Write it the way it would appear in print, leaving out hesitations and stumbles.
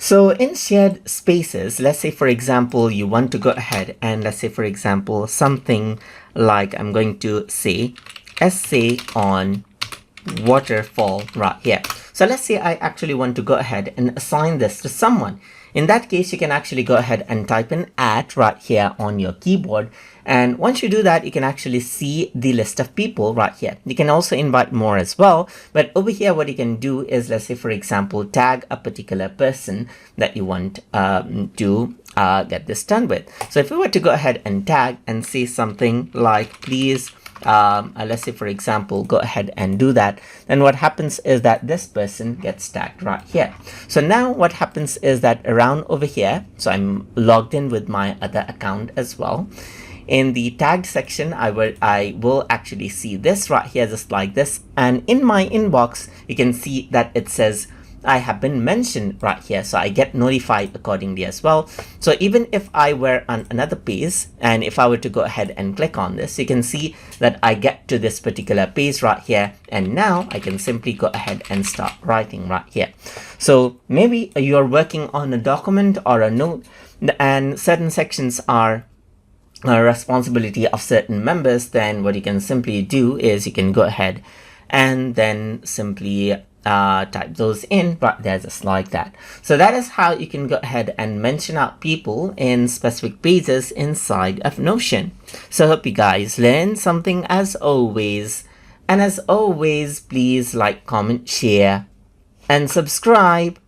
So in shared spaces, let's say for example, you want to go ahead and let's say for example, something like I'm going to say essay on waterfall right here. So let's say I actually want to go ahead and assign this to someone. In that case, you can actually go ahead and type in @ right here on your keyboard. And once you do that, you can actually see the list of people right here. You can also invite more as well. But over here, what you can do is, let's say, for example, tag a particular person that you want to get this done with. So if we were to go ahead and tag and say something like, please, let's say for example, go ahead and do that, then what happens is that this person gets tagged right here. So now what happens is that around over here, so I'm logged in with my other account as well. In the tagged section, I will actually see this right here, just like this. And in my inbox, you can see that it says I have been mentioned right here, so I get notified accordingly as well. So even if I were on another page and if I were to go ahead and click on this, you can see that I get to this particular page right here, and now I can simply go ahead and start writing right here. So maybe you're working on a document or a note and certain sections are a responsibility of certain members. Then what you can simply do is you can go ahead and then simply type those in right there, just like that. So that is how you can go ahead and mention out people in specific pages inside of Notion. So I hope you guys learned something as always. And as always, please like, comment, share, and subscribe.